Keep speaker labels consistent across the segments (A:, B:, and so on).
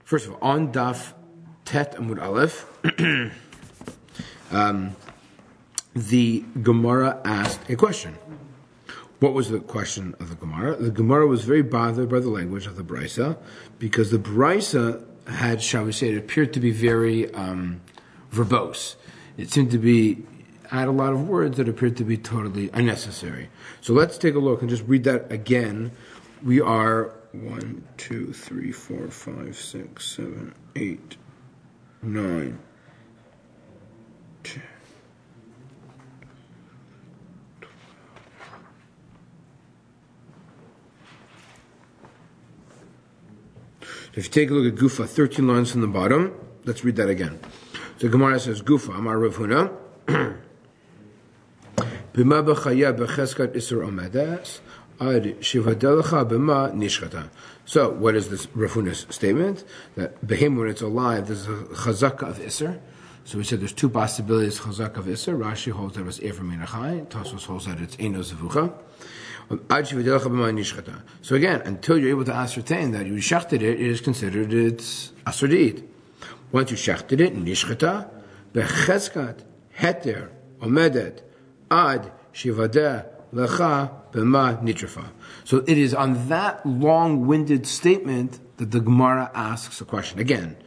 A: First of all, on Daf Tet Amud Aleph, the Gemara asked a question. What was the question of the Gemara? The Gemara was very bothered by the language of the Brisa, because the Brisa had, shall we say, it appeared to be very verbose. It seemed to be add a lot of words that appeared to be totally unnecessary. So let's take a look and just read that again. We are 1, 2, 3, 4, 5, 6, 7, 8, 9, 10. If you take a look at Gufa, 13 lines from the bottom, let's read that again. So Gemara says, Gufa, Amar Rav Huna, Bima b'chaya b'cheskat isur omedes, ad shivadelecha bima nishchata. So, what is this Rav Huna's statement? That behim, when it's alive, there's a chazaka of isur. So we said there's two possibilities, chazaka of isur. Rashi holds that it was Ever Menachai, Tosfos holds that it's Eino Zevucha. So again, until you're able to ascertain that you shechted it, it is considered it's asur to eat. Once you shechted it, nishchata, becheskat heter omedet ad shivadeh lecha b'ma nitrafa. So it is on that long-winded statement that the Gemara asks a question. Again,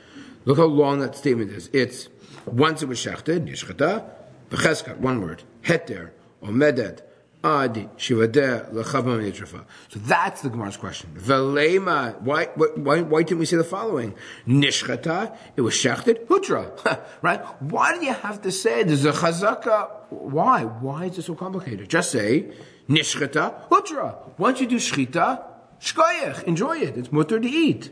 A: look how long that statement is. It's once it was shechted, nishchata, becheskat, one word, heter omedet ad shivadeh lecha b'ma nitrafa. So that's the Gemara's question. Velema, why didn't we say the following? Nishchata, it was shechted, hutra. Right? Why do you have to say there's a chazaka? Why? Why is it so complicated? Just say, nishchata, hutra. Once you do shchita, shkoyech, enjoy it. It's mutter to eat.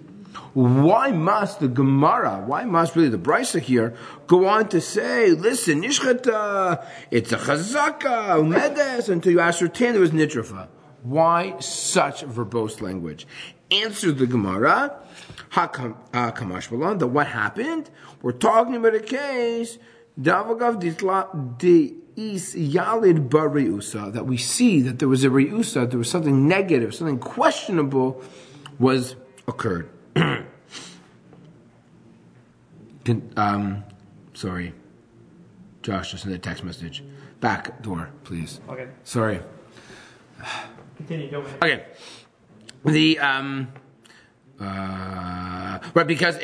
A: Why must the Gemara, why must really the Brisa here go on to say, listen, nishchata, it's a chazaka, umedes, until you ascertain there was nitrafa? Why such verbose language? Answer the Gemara, kamash balon, that what happened? We're talking about a case, davagav is yalid bar reusa, that we see that there was a reusa, there was something negative, something questionable was occurred. Sorry, Josh, just in the text message. Back door, please. Okay. Sorry.
B: Continue. Go ahead.
A: Okay. The right, because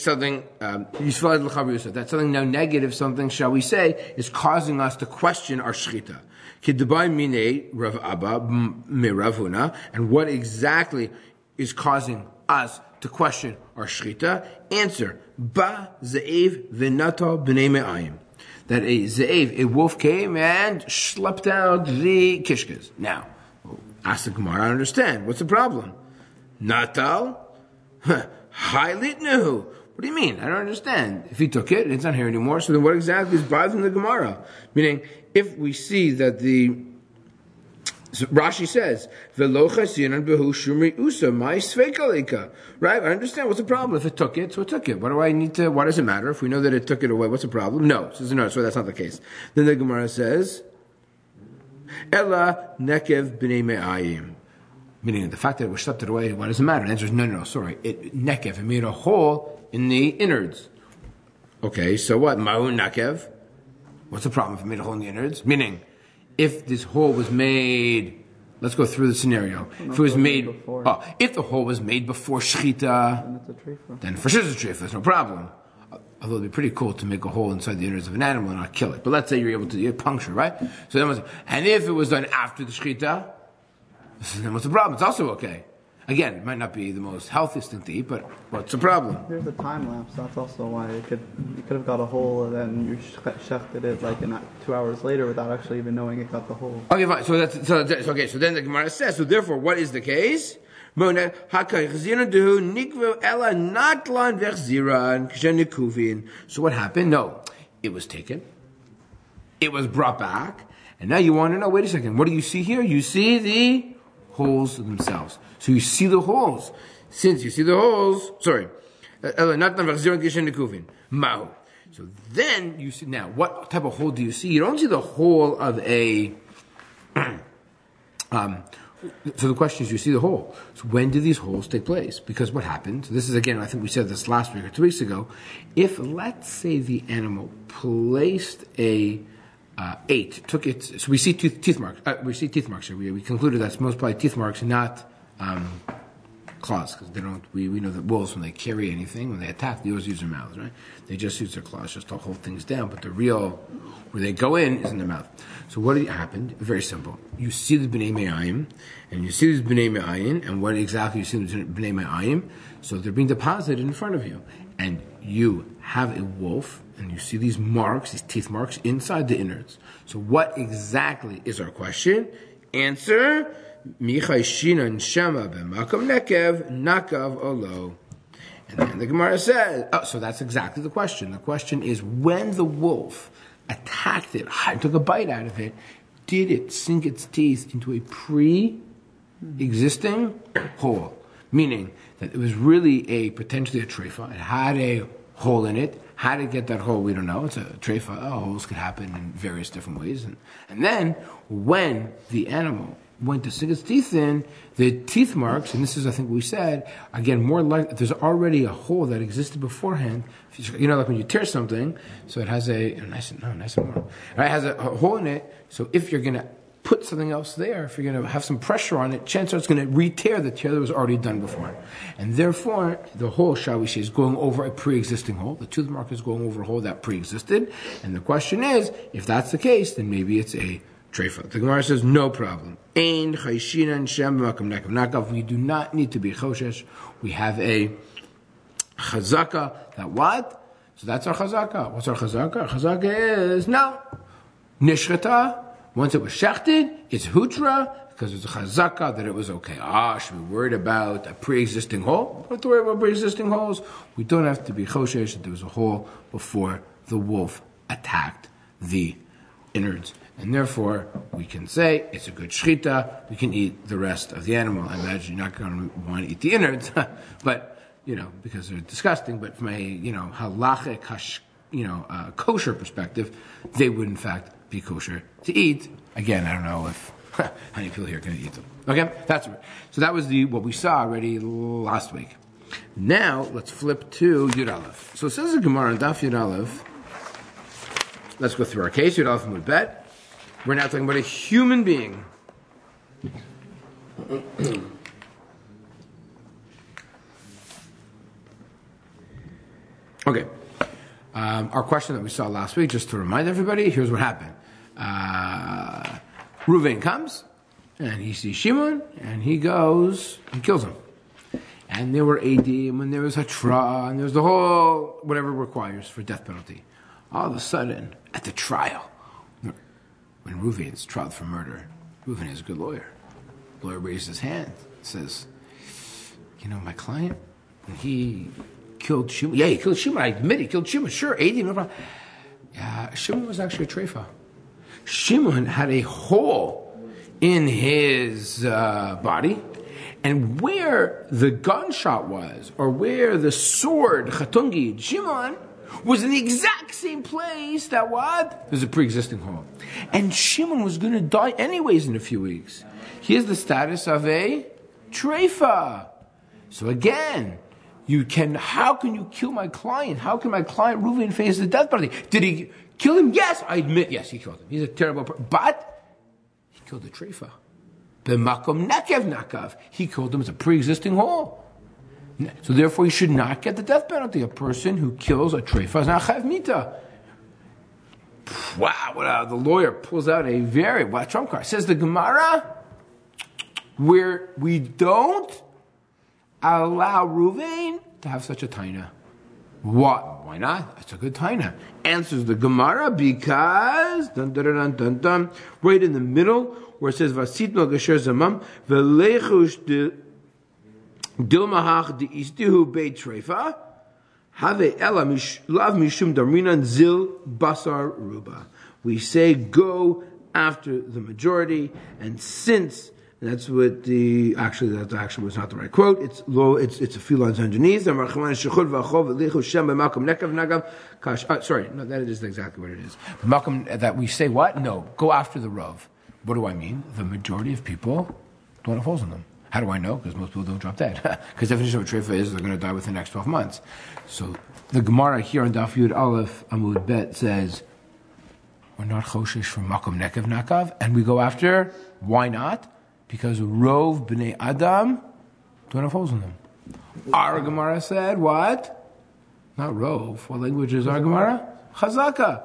A: something that something now negative, something shall we say, is causing us to question our shchita. Kidabai mine Rav Abba me Rav Huna, and what exactly is causing us to question our shchita? Answer: Ba ze'ev v'nato b'nei me'ayim. That a ze'ev, a wolf, came and schlepped out the kishkas. Now, ask the Gemara, I understand. What's the problem? Natal? Hailitnehu. What do you mean? I don't understand. If he took it, it's not here anymore, so then what exactly is bothering the Gemara? Meaning, if we see that so Rashi says, right? I understand. What's the problem? If it took it, so it took it. Why does it matter? If we know that it took it away, what's the problem? No. Says no, so that's not the case. Then the Gemara says, Ella nekev b'nei me'ayim. Meaning the fact that it was schlepped it away, why does it matter? The answer is no, sorry. It made a hole in the innards. Okay, so what? Ma'u nekev. What's the problem if it made a hole in the innards? Meaning, if this hole was made, let's go through the scenario. If it was made, if the hole was made before shchita, then for sure it's a trefa. There's no problem. Although it'd be pretty cool to make a hole inside the innards of an animal and not kill it. But let's say you're able to puncture, right? So then, and if it was done after the shchita, then what's the problem? It's also okay. Again, it might not be the most healthiest thing to eat, but what's the problem?
C: There's a time lapse. That's also why you could have got a hole and then you shechted it like 2 hours later without actually even knowing it got the hole.
A: Okay, fine. So okay. So then the Gemara says. So therefore, what is the case? So what happened? No, it was taken. It was brought back, and now you want to know. Wait a second. What do you see here? You see the holes themselves. So you see the holes. Since you see the holes, so then you see, now what type of hole do you see? You don't see the hole of a So the question is, you see the hole. So when do these holes take place? Because what happened, this is again, I think we said this last week or 2 weeks ago, if let's say the animal placed took it, so we see teeth marks, here. We concluded that's most probably teeth marks, not claws, because we know that wolves, when they carry anything, when they attack, they always use their mouths, right? They just use their claws just to hold things down, but the real, where they go in, is in their mouth. So what happened? Very simple. You see the B'nai Me'ayim, and you see these B'nai Me'ayim, and what exactly you see the B'nai Me'ayim? So they're being deposited in front of you. And you have a wolf, and you see these marks, these teeth marks, inside the innards. So what exactly is our question? Answer, Michai Shinan Shama B'makom Nekev Nakav Olo. And then the Gemara says, so that's exactly the question. The question is, when the wolf attacked it, took a bite out of it, did it sink its teeth into a pre-existing hole? Meaning that it was really potentially a treifa. It had a hole in it. How to get that hole, we don't know. It's a treifa. Holes could happen in various different ways. And then, when the animal went to sink its teeth in, the teeth marks, and this is, I think, what we said, again, more like there's already a hole that existed beforehand. You know, like when you tear something, so it has it has a hole in it. So if you're going to put something else there, if you're going to have some pressure on it, chances are it's going to re-tear the tear that was already done before. And therefore, the hole, shall we say, is going over a pre-existing hole. The tooth mark is going over a hole that pre-existed. And the question is, if that's the case, then maybe it's a treifa. The Gemara says, no problem. We do not need to be choshesh. We have a chazaka. That what? So that's our chazaka. What's our chazaka? Our chazaka is, no. Nishrata. Once it was shechted, it's hutra, because it's a chazaka that it was okay. Should we be worried about a pre-existing hole? We don't have to worry about pre-existing holes. We don't have to be choshesh that there was a hole before the wolf attacked the innards. And therefore, we can say it's a good shchita. We can eat the rest of the animal. I imagine you're not going to want to eat the innards, but, because they're disgusting. But from a, halachic, kosher perspective, they would in fact be kosher to eat. Again, I don't know if how many people here are going to eat them. Okay, that's right. So that was what we saw already last week. Now let's flip to Yud Aleph. So it says in Gemara on Daf Yud Aleph. Let's go through our case. Yud Aleph Amud Bet. We're now talking about a human being. Okay. Our question that we saw last week, just to remind everybody, here's what happened. Reuven comes, and he sees Shimon, and he goes and kills him. And there were Eidim, and there was Hatra, and there was the whole, whatever it requires for death penalty. All of a sudden, at the trial, when Reuven's tried for murder, Reuven is a good lawyer. The lawyer raises his hand, says, my client, when he killed Shimon, he killed Shimon, I admit he killed Shimon, sure, Eidim, no problem. Yeah, Shimon was actually a treifa. Shimon had a hole in his body, and where the gunshot was, or where the sword, Chatungi, Shimon, was in the exact same place that what? There's a pre-existing hole. And Shimon was going to die anyways in a few weeks. He has the status of a treifa. So again, how can you kill my client? How can my client Reuven face the death penalty? Did he kill him? Yes, I admit, yes, he killed him. He's a terrible person. But he killed a treifa. B'makom nekev nakav. He killed him as a pre-existing hole. So therefore, he should not get the death penalty. A person who kills a treifa is not chayav mita. Wow, the lawyer pulls out a very trump card. Says the Gemara, where we don't allow Reuven to have such a taina. What? Why not? It's a good taina. Answers the Gemara because right in the middle where it says Vasitno Gasher Zamam Velechush Dilmahach de Istihu Beit Treifa Have Ela Lav Mishum Darminan Zil Basar Ruba. We say go after the majority, and since that's what that actually was not the right quote. It's low. It's a few lines underneath. Sorry, no, that is exactly what it is. That we say what? No, go after the Rav. What do I mean? The majority of people Don't have holes in them. How do I know? Because most people don't drop dead. Because the definition of a treifa is they're going to die within the next 12 months. So the Gemara here on Daf Yud Aleph Amud Bet says, we're not choshesh from makom nekev nakav, and we go after, why not? Because rov b'nei adam don't have holes in them. Our Gemara said, what? Not rov. What language is our Gemara? Chazaka.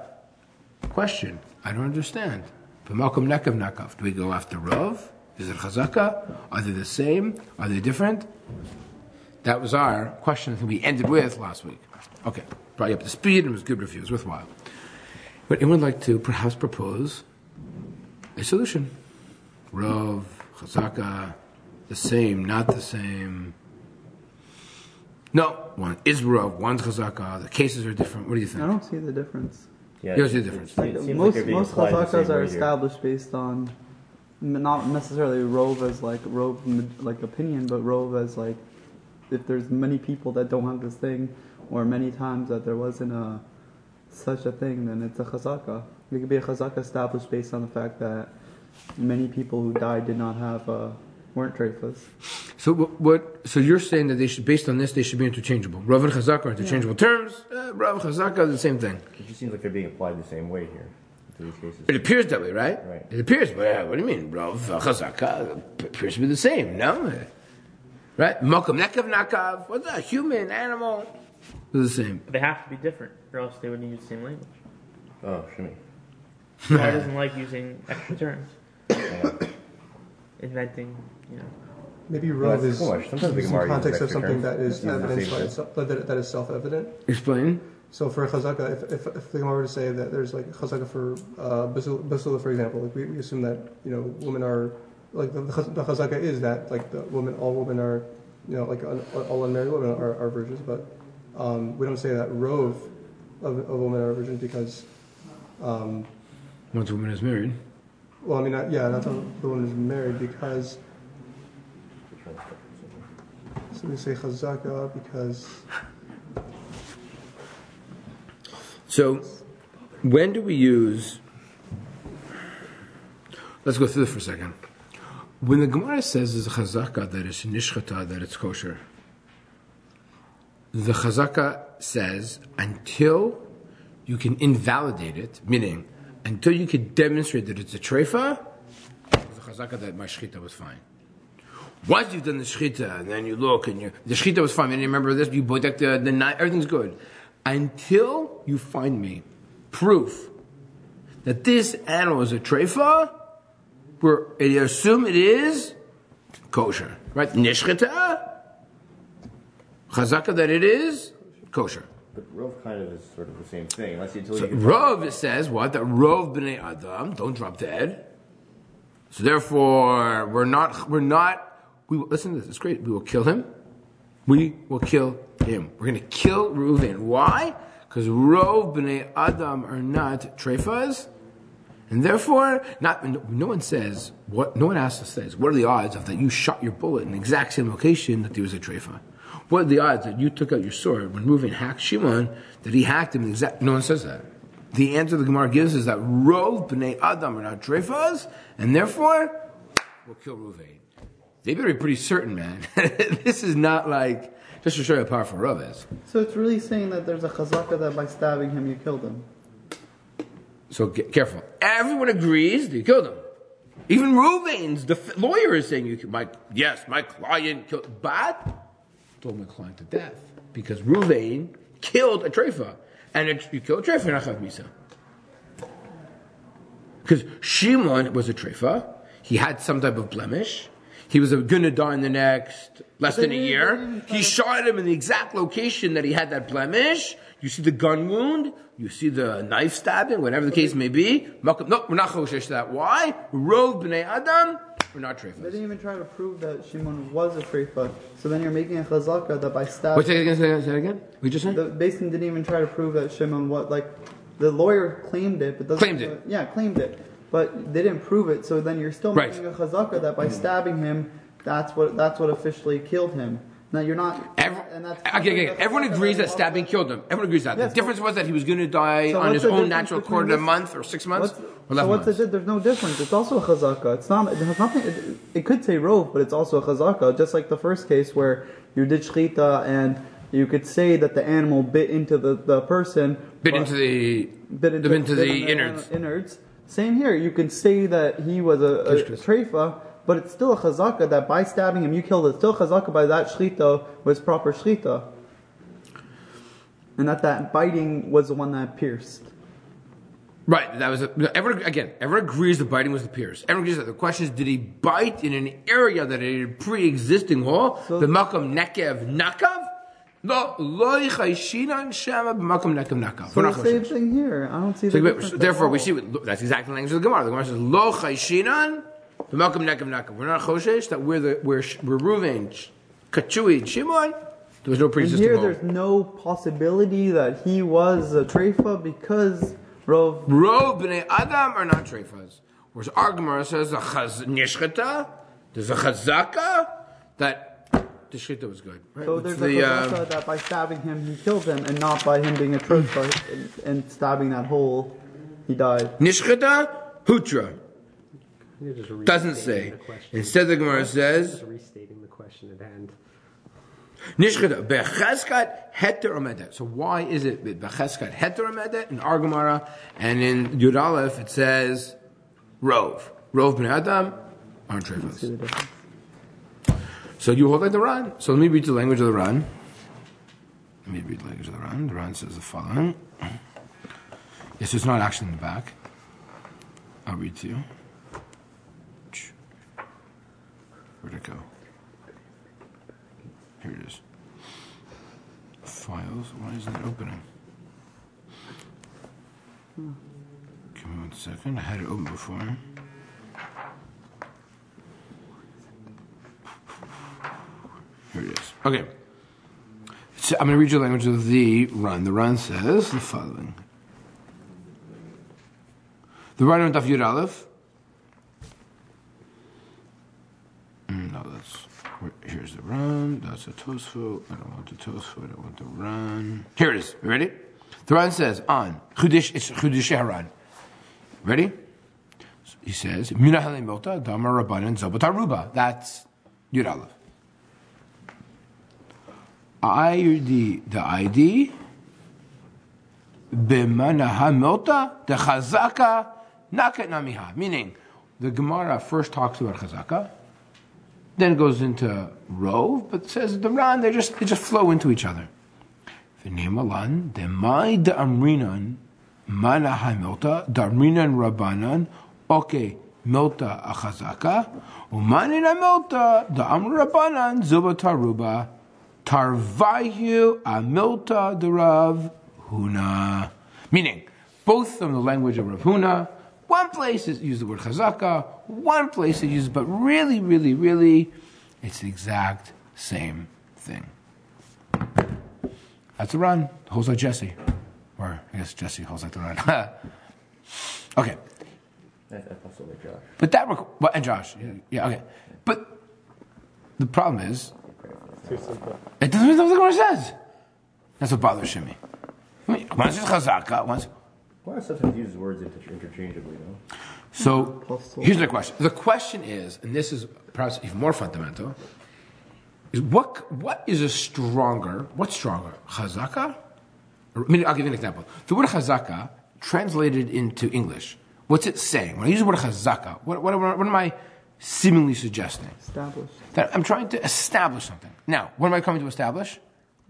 A: Question. I don't understand. B'makom nekev nakav. Do we go after rov? Is it chazaka? Are they the same? Are they different? That was our question that we ended with last week. Okay. Brought you up to speed and it was good review. It was worthwhile. But anyone would like to perhaps propose a solution? Rav, chazaka, the same, not the same. No, one is Rav, one's chazaka. The cases are different. What do you think?
C: I don't see the difference.
D: Yeah,
A: you don't see the difference.
C: Most chazakas are established based on not necessarily rov as like opinion, but rov as like if there's many people that don't have this thing, or many times that there wasn't such a thing, then it's a chazaka. It could be a chazaka established based on the fact that many people who died did not have weren't treifas.
A: So what? So you're saying that they should, based on this, they should be interchangeable. Rav and chazaka are interchangeable terms. Rav and chazaka are the same thing.
D: It just seems like they're being applied the same way here to these cases.
A: It appears that way, right?
D: Right.
A: It appears. Well, what do you mean? Rav chazaka appears to be the same. No, right? Makom nekav nakav. What's that? Human, animal. They're the same.
B: They have to be different, or else they wouldn't use the same language.
D: Oh, shimmy.
B: God doesn't like using extra terms. Inventing,
E: Maybe Rav is
D: Sometimes
E: in
D: the Gemara
E: context of
D: uses
E: something
D: extra
E: that is
D: terms.
E: evidence by itself, that is self-evident.
A: Explain.
E: So for a chazaka, if the Gemara were to say that there's like chazaka for basula, for example, like we assume that women are like the chazaka is that like all women are like all unmarried women are virgins, but we don't say that rov of women are virgins because
A: Once a woman is married.
E: well, I mean, not the woman is married because. So we say chazaka because.
A: So, when do we use? Let's go through this for a second. When the Gemara says there's a chazaka that is nishchata, that it's kosher, the chazaka says until you can invalidate it, meaning until you can demonstrate that it's a treifa, the chazaka that my shchita was fine. Once you've done the shchita, and then you look, and the shchita was fine, and you remember this, you bodek the night, everything's good. Until you find me proof that this animal is a treifa, you assume it is kosher. Right? Nishchita, chazaka that it is kosher.
D: But Rov kind of is sort of the same thing.
A: Rov, it says what? That Rov b'nei Adam don't drop dead. So therefore, listen to this, it's great. We will kill him. We will kill him. We're going to kill Reuven. Why? Because Rov b'nei Adam are not treifas. And therefore, no one says, no one asks us, what are the odds of that you shot your bullet in the exact same location that there was a treifa? What are the odds that you took out your sword when Reuven hacked Shimon, that he hacked him in the exact... No one says that. The answer the Gemara gives is that Rov b'nei Adam are not treifas, and therefore, we'll kill Reuven. They better be pretty certain, man. This is not like, just to show you how powerful Rav is.
C: So it's really saying that there's a chazaka that by stabbing him you killed him.
A: So get careful. Everyone agrees that you killed him. Even Reuven's, the lawyer is saying, my client killed, but told my client to death. Because Reuven killed a treifa. And if you kill a treifa, you're not chayav misa. Because Shimon was a treifa. He had some type of blemish. He was going to die in the next less than a year. He shot him in the exact location that he had that blemish. You see the gun wound. You see the knife stabbing, whatever the case may be. No, we're not choshesh that. Why? Rov b'nei Adam, we're not treifas.
C: They didn't even try to prove that Shimon was a treifa. So then you're making a chazaka that by stabbing...
A: Wait, say it again? We just said?
C: The Basin didn't even try to prove that Shimon was... Like, the lawyer claimed it, but doesn't...
A: Claimed it.
C: Yeah, claimed it. But they didn't prove it, so then you're still making a chazaka that by stabbing him, that's what officially killed him. No, you're not.
A: Everyone agrees that stabbing killed him. Everyone agrees that.
C: Yes,
A: the difference was that he was going to die
C: so
A: on his
C: what's the
A: own
C: difference
A: natural
C: between
A: accord in a
C: this-
A: month or 6 months or
C: So
A: 11
C: what's
A: months.
C: there's no difference. It's also a chazaka. It's not. It has nothing. It could say rov, but it's also a chazaka. Just like the first case where you did shchita and you could say that the animal bit into the person.
A: Bit into the innards.
C: Same here. You can say that he was a treifa, but it's still a chazaka that by stabbing him you killed it. Still chazaka by that shchita was proper shchita, and that biting was the one that pierced.
A: Right, that was everyone agrees the biting was the pierce. Everyone agrees that the question is, did he bite in an area that had a pre-existing hole? The makam nekev nakav? No, lo yichayshinan shama b'makam nekev nakav.
C: So the same thing here. I don't see the difference.
A: Therefore, we see that's exactly the language of the Gemara. The Gemara says lo chayshinan b'makam nekev nakav. We're not choshesh that we're Reuven, Kachui, Shimon. There was no pre-existing
C: hole.
A: hole.
C: There's no possibility that he was a treifa because Rov
A: b'nei Adam are not treifas. Whereas our Gemara says nishchata, there's a chazaka that the shchita was good. Right?
C: So there's a chazaka that by stabbing him he killed him, and not by him being a treifa and stabbing that hole he died.
A: Nishchata hutra doesn't say. Instead, the Gemara says
F: restating the question at hand.
A: Nishchata becheskat heter omedet. So why is it becheskat heter omedet in our Gemara, and in Yud Aleph it says rov b'nei Adam aren't treifas. So you hold like the Ran. So let me read the language of the Ran. The Ran says the following. Yes, it's not actually in the back. I'll read to you. Where'd it go? Here it is. Files. Why isn't it opening? Give me 1 second. I had it open before. Here it is. Okay. So I'm going to read you the language of the Ran. The Ran says the following. The Ran on Daf Yud Aleph. No, here's the Ran. That's a Tosfot. I don't want the Tosfot. I want the Ran. Here it is. You ready? The Ran says on it's Chudish Haran. Ready? He says Mina Halei Milta Damar Rabbanan Zobat Aruba. That's Yud Aleph. The ID b'manaha milta the chazaka naket namiha. Meaning, the Gemara first talks about chazaka, then it goes into rov, but it says the Ran they just flow into each other. V'neimalan demai de'amrinan manaha milta de'amrinan rabbanan okay milta achazaka umanina milta de'amr rabbanan zuba taruba. Tarvayu amilta derav huna. Meaning, both from the language of Rav Huna, one place is used the word chazaka, one place it uses, but really, really, really, it's the exact same thing. That's the Ran. Holds like Jesse. Or, I guess Jesse holds like the Ran. Okay.
D: That's also like Josh.
A: But that, and Josh, yeah, okay. But the problem is,
F: Too simple.
A: it doesn't mean what the Gemara says. That's what bothers Shimi. Once it's chazaka, once.
D: Why sometimes use words interchangeably, though?
A: So here's the question. The question is, and this is perhaps even more fundamental, is what is a stronger? What's stronger, chazaka? I'll give you an example. The word chazaka translated into English. What's it saying? When I use the word chazaka, what am I seemingly suggesting?
C: Established
A: That I'm trying to establish something. Now, what am I coming to establish?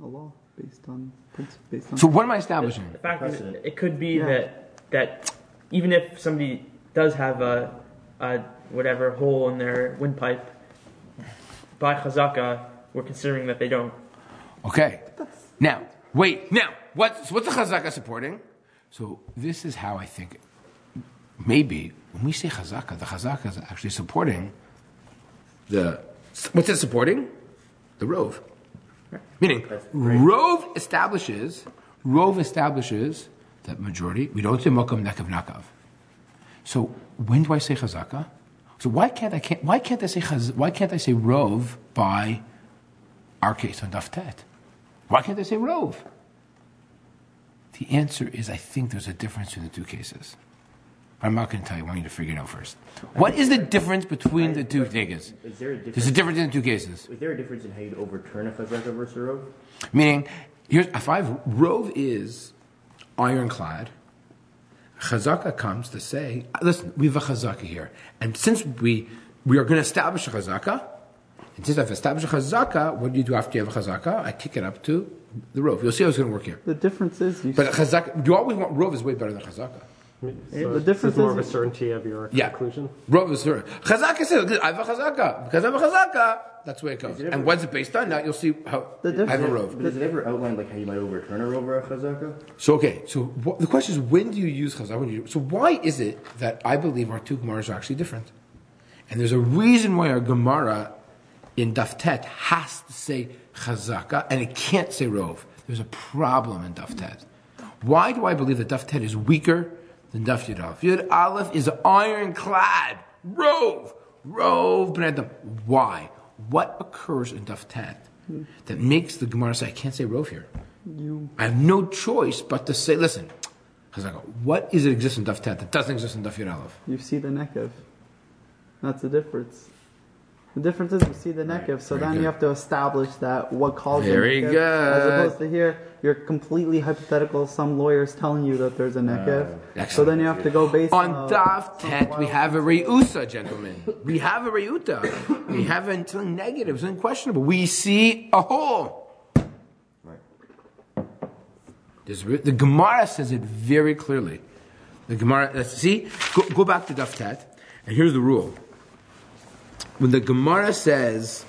C: a law based on principle.
A: So what am I establishing?
B: The fact is, it could be that even if somebody does have a whatever hole in their windpipe, by chazaka, we're considering that they don't.
A: Okay. Now, wait. Now, what's the chazaka supporting? So this is how I think. Maybe when we say chazaka, the chazaka is actually supporting what's it supporting? The rov. Meaning, rov establishes that majority. We don't say makam nekav nakav. So when do I say chazaka? So why can't I say rov by our case on Daf Tet. Why can't they say Rov? The answer is, I think there's a difference in the two cases. I'm not going to tell you. I want you to figure it out first. What is the difference between the two cases? There's a difference in the two cases.
D: Is there a difference in how you'd overturn a chazaka versus a rov?
A: Meaning, Rov is ironclad. Chazaka comes to say, listen, we have a chazaka here. And since we are going to establish a chazaka, and since I've established a chazaka, what do you do after you have a chazaka? I kick it up to the Rov. You'll see how it's going to work here.
C: The difference is...
A: But chazaka, you always want Rov is way better than chazaka.
F: So
C: the difference
F: is more
C: is
F: of a certainty of your conclusion.
A: Rov is certain. Chazaka says, I have a chazaka. Because I have a chazaka, that's the way it goes. And what's it based on? Now you'll see how I have a Rov.
D: But does it ever outline like how you might overturn a rov or a chazaka?
A: So the question is, when do you use chazaka? So why is it that I believe our two Gemaras are actually different? And there's a reason why our Gemara in Daf Tet has to say chazaka and it can't say Rov. There's a problem in Daf Tet. Why do I believe that Daf Tet is weaker than Daf Yud Aleph? Yud Aleph is ironclad. Rov, Bnei Adam. Why? What occurs in Daf Tet that makes the Gemara say, I can't say Rov here? I have no choice but to say, listen, chazaka, what is it exist in Daf Tet that doesn't exist in Daf Yud Aleph?
C: You see the nekev. That's the difference. The difference is you see the nekev, so then you have to establish that what calls
A: Very
C: the nekev.
A: good.
C: As opposed to here, you're completely hypothetical. Some lawyers telling you that there's a nekev. So then you have to go based
A: on Daf Tet, we have a reusa, gentlemen. We have a reuta. We have something negative, something questionable. We see a hole.
D: Right.
A: The Gemara says it very clearly. The Gemara, see, go back to Daf Tet, and here's the rule. When the Gemara says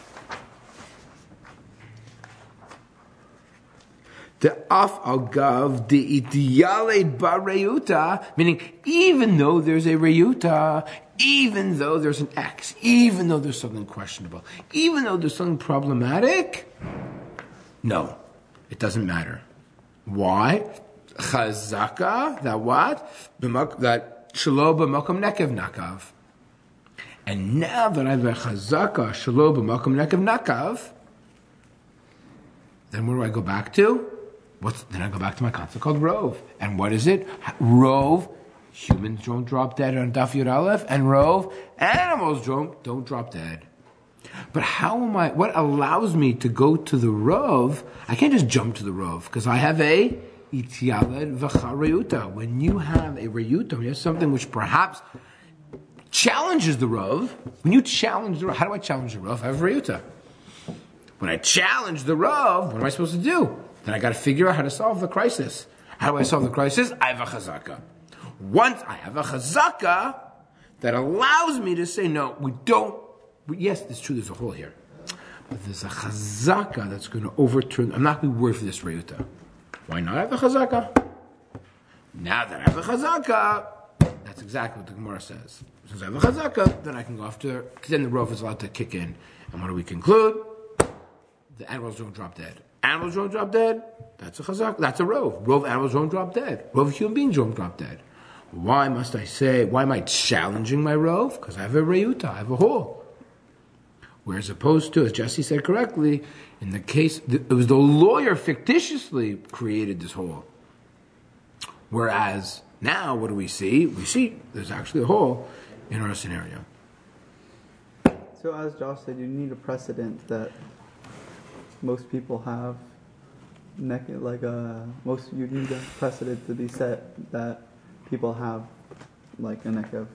A: the af agav the idiyale bareuta, meaning even though there's a reuta, even though there's an X, even though there's something questionable, even though there's something problematic, no, it doesn't matter. Why? Chazaka, that what? That shelo b'makom nekev nakav. And now that I have a chazaka, shelo b'makom nekev nakav, then where do I go back to? Then I go back to my concept called Rov. And what is it? Rov, humans don't drop dead on Daf Yud Aleph, and Rov, animals don't drop dead. But what allows me to go to the Rov? I can't just jump to the Rov, because I have a itialed v'cha reuta. When you have a reuta, when you have something which perhaps challenges the Rov. When you challenge the Rov, how do I challenge the Rov? I have reuta. When I challenge the Rov, what am I supposed to do? Then I got to figure out how to solve the crisis. How do I solve the crisis? I have a chazaka. Once I have a chazaka that allows me to say, no, we don't. Yes, it's true, there's a hole here. But there's a chazaka that's going to overturn. I'm not going to worry for this reuta. Why not have a chazaka? Now that I have a chazaka, that's exactly what the Gemara says. Since I have a chazaka, then I can go after, because then the Rov is allowed to kick in. And what do we conclude? The animals don't drop dead. Animals don't drop dead, that's a chazaka, that's a Rov. Rov animals don't drop dead. Rov human beings don't drop dead. Why am I challenging my Rov? Because I have a reuta, I have a hole. Whereas opposed to, as Jesse said correctly, in the case, it was the lawyer fictitiously created this hole. Whereas now, what do we see? We see there's actually a hole in our scenario.
C: So as Josh said, you need a precedent that most people have. You need a precedent to be set that people have, like a nekev.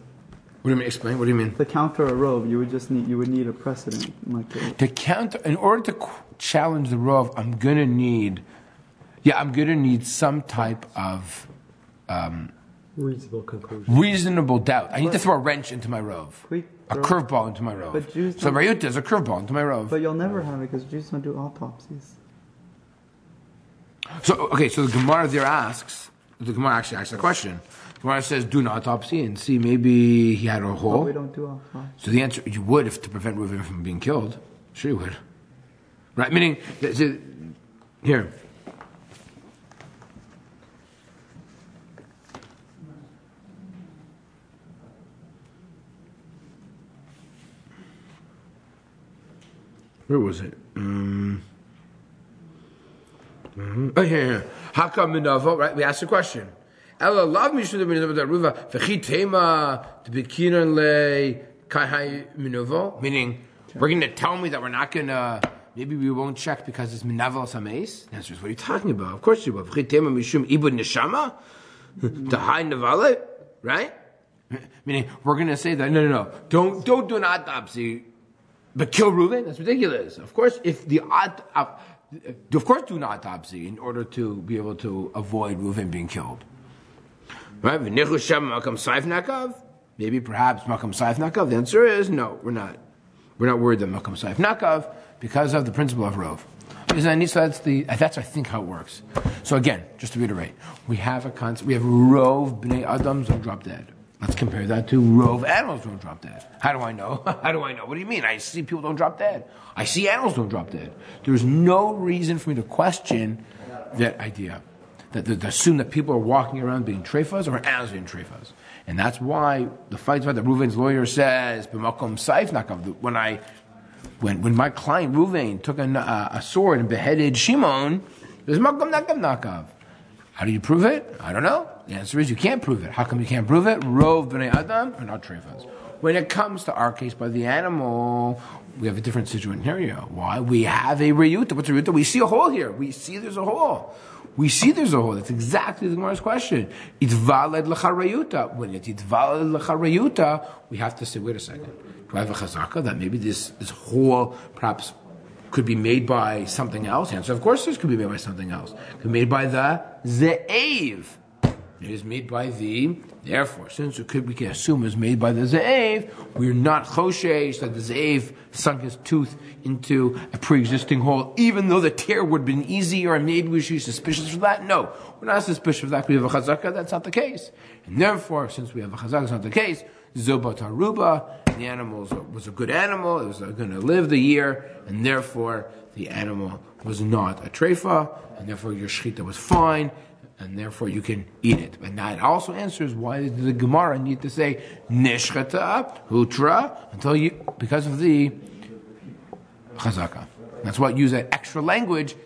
A: What do you mean? Explain. What do you mean?
C: To counter a Rov, you would need a precedent.
A: In order to challenge the Rov, I'm gonna need some type of
F: reasonable conclusion.
A: Reasonable doubt. I need to throw a wrench into my Rov. A curveball into my Rov. So Rayuta is a curveball into my Rov.
C: But you'll never have it because Jews don't do autopsies.
A: So the Gemara there asks, the Gemara actually asks a question. The Gemara says, do an autopsy and see maybe he had a hole.
C: But we don't do autopsy.
A: So the answer, you would if to prevent Reuven from being killed. Sure you would. Right? Meaning, here. Where was it? here. How come minavo? Right? We asked the question. Ella love me should have been the ruva v'chi tema to be kinan le kai minavo. Meaning, we're going to tell me that we're not going to. Maybe we won't check because it's minavel sameis. The answer is, what are you talking about? Of course you will. V'chi tema mishum ibud neshama to high navalet, right? Meaning, we're going to say that no, don't do an autopsy, but kill Reuven. That's ridiculous. Of course, of course, do an autopsy in order to be able to avoid Reuven being killed. Right? Maybe perhaps makam saif nakav. The answer is no. We're not worried that makam saif nakav because of the principle of rov. So that's I think how it works. So again, just to reiterate, we have a concept. We have rov bnei adams don't drop dead. Let's compare that to rov animals don't drop dead. How do I know? How do I know? What do you mean? I see people don't drop dead. I see animals don't drop dead. There's no reason for me to question that idea. That assume that people are walking around being treifas or animals being treifas. And that's why the fight that Reuven's lawyer says, b'makom saif nakav, when my client Reuven took a sword and beheaded Shimon, there's makom nakav. How do you prove it? I don't know. The answer is you can't prove it. How come you can't prove it? Rov b'nei adam are not treifas. When it comes to our case by the animal, we have a different situation here. Why? We have a reyuta. What's a reyuta? We see a hole here. We see there's a hole. That's exactly the Gemara's question. Itvaled l'cha reyuta. When it's itvaled l'cha reyuta, we have to say, wait a second. Do I have a chazaka that maybe this hole perhaps could be made by something else? And so of course this could be made by something else. It could be made by the ze'ev. It is made by therefore, since we can assume it was made by the ze'ev, we're not choshesh that the ze'ev sunk his tooth into a pre-existing hole, even though the tear would have been easier, and maybe we should be suspicious for that. No, we're not suspicious of that. We have a chazaka, that's not the case. And therefore, since we have a chazaka, it's not the case, zobat haruba, the animal was a good animal, it was going to live the year, and therefore, the animal was not a treifa, and therefore your shechita was fine, and therefore you can eat it. And that also answers why does the Gemara need to say nishchata hutra because of the chazaka. That's why use that extra language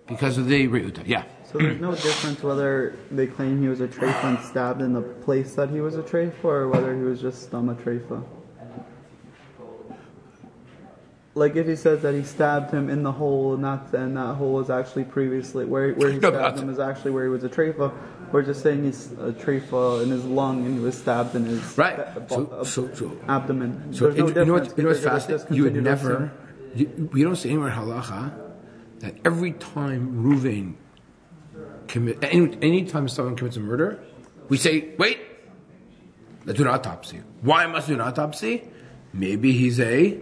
A: because of the reuta. Yeah.
C: So there's no difference whether they claim he was a treifa and stabbed in the place that he was a treifa, or whether he was just a treifa. Like if he says that he stabbed him in the hole, and that hole is actually previously where he stabbed him is actually where he was a treifa. We're just saying he's a treifa in his lung and he was stabbed in his abdomen.
A: So
C: there's no difference.
A: You know what's fascinating? You would never. We don't say anywhere in halacha that every time Reuven any time someone commits a murder, we say, wait, let's do an autopsy. Why must we do an autopsy? Maybe he's a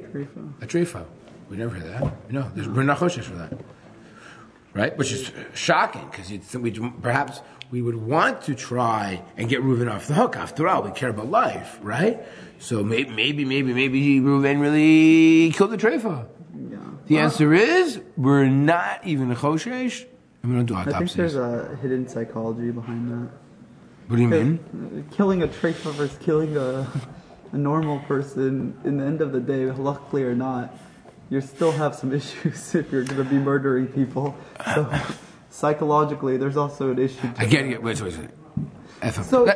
A: treifa. We never hear that. We're not choshesh for that. Right? Which is shocking, because perhaps we would want to try and get Reuven off the hook. After all, we care about life, right? So maybe Reuven really killed the treifa. Yeah. The answer is, we're not even a choshesh, and we don't do autopsies.
C: I think there's a hidden psychology behind that.
A: What do you mean?
C: Killing a treifa versus killing a normal person, in the end of the day, luckily or not, you still have some issues if you're going to be murdering people. So psychologically, there's also an issue.
A: Wait. So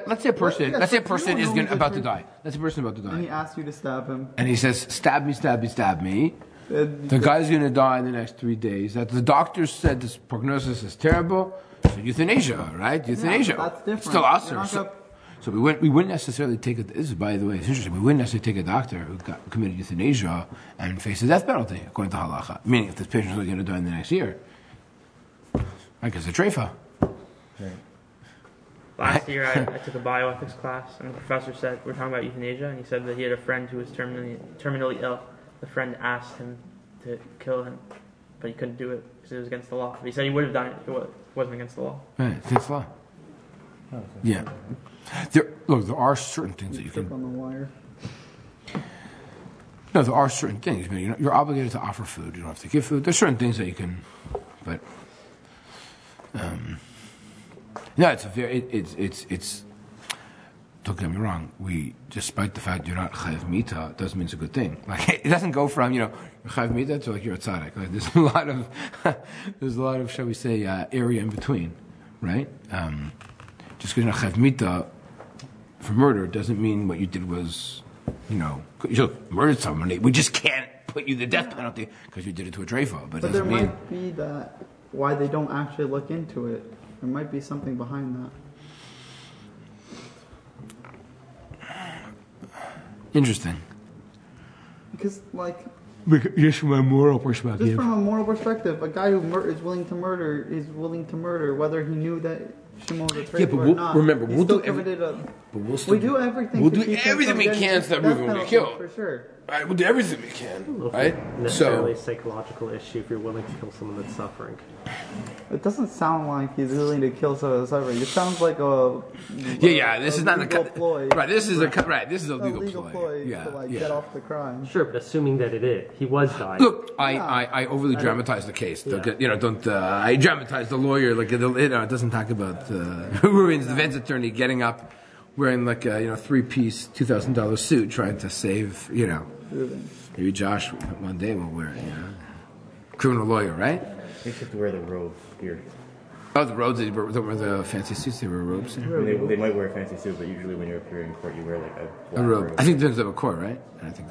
A: let's say a person is about to die. Let's say a person about to die.
C: And he asks you to stab him.
A: And he says, stab me. The guy's going to die in the next 3 days. That the doctor said this prognosis is terrible. So euthanasia, right? Euthanasia.
C: Yeah, that's different.
A: Still us. So we wouldn't necessarily take it. This is, by the way, it's interesting. We wouldn't necessarily take a doctor who committed euthanasia and face the death penalty according to halacha. Meaning, if this patient is going to die in the next year, I guess a treifa.
B: Right. Last year, I took a bioethics class, and the professor said we're talking about euthanasia, and he said that he had a friend who was terminally ill. The friend asked him to kill him, but he couldn't do it because it was against the law. But he said he would have done it if it wasn't against the law.
A: Right, it's against the law. Yeah. There are certain things that you can.
C: On the wire.
A: No, there are certain things. I mean, you're obligated to offer food. You don't have to give food. There's certain things that you can, but no, it's don't get me wrong, despite the fact you're not chayav mita, doesn't mean it's a good thing. Like, it doesn't go from, you're chayav mita to like you're a tzaddik. Like, there's a lot of, shall we say, area in between, right? Just because you're not chayav mita for murder doesn't mean what you did was, you murdered somebody. We just can't put you the death penalty because you did it to a treifa. But
C: there might be that, why they don't actually look into it. There might be something behind that.
A: Interesting.
C: Because,
A: just from a moral perspective.
C: A guy who is willing to murder, whether he knew that Shimon was a traitor or not.
A: Remember, we'll do
C: everything.
A: We'll do everything we can so that Reuven will be killed.
C: For sure.
A: Right, we'll do everything we can. Right?
F: Necessarily a psychological issue if you're willing to kill someone that's suffering.
C: It doesn't sound like he's willing to kill someone that's suffering. It sounds like
A: this is not
C: legal ploy.
A: Right, this is a legal ploy.
C: To get off the crime.
F: Sure, but assuming that it is, he was dying.
A: Look, I overly dramatize the case. I dramatize the lawyer. It doesn't talk about Reuven's defense attorney getting up, wearing like a 3-piece $2,000 suit, trying to save maybe Josh one day will wear criminal lawyer, right?
D: They have to wear the robes here.
A: Oh, the robes, they don't wear the fancy suits, they wear robes.
D: They might wear a fancy suit, but usually when you're appearing in court, you wear like a
A: robe. I think it depends on a court, right? And I think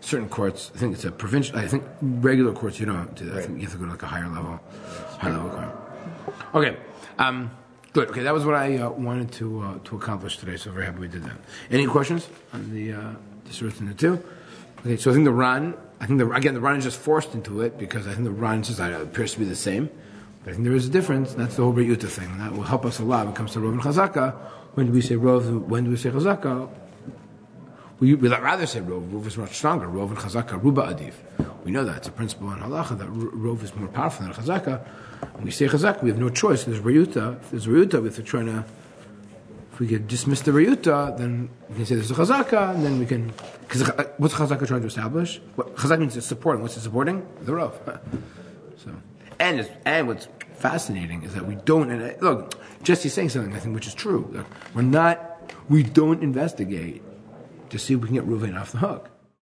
A: certain courts, I think it's a provincial, I think regular courts you don't do that. Right. I think you have to go to like a higher level court. Okay, good. Okay, that was what I wanted to accomplish today, so very happy we did that. Any questions on the Surah and the two? Okay, so I think the Ran is just forced into it because I think the Ran says that it appears to be the same. But I think there is a difference, and that's the whole B'yuta thing. And that will help us a lot when it comes to Rov and Chazaka. When do we say Rov? When do we say Chazaka? We'd rather say Rov. Rov is much stronger. Rov and Chazaka, Ruba Adif. We know that. It's a principle in Halacha that Rov is more powerful than Chazaka. When we say Chazaka, we have no choice. There's B'yuta. If there's B'yuta, we have to try to... If we could dismiss the Riyuta, then we can say there's a Chazaka, and then we can... Because what's Chazaka trying to establish? Chazaka means it's supporting. What's it supporting? The Rav. So, and what's fascinating is that we don't... And look, Jesse's saying something, I think, which is true. We don't investigate to see if we can get Reuven off the hook.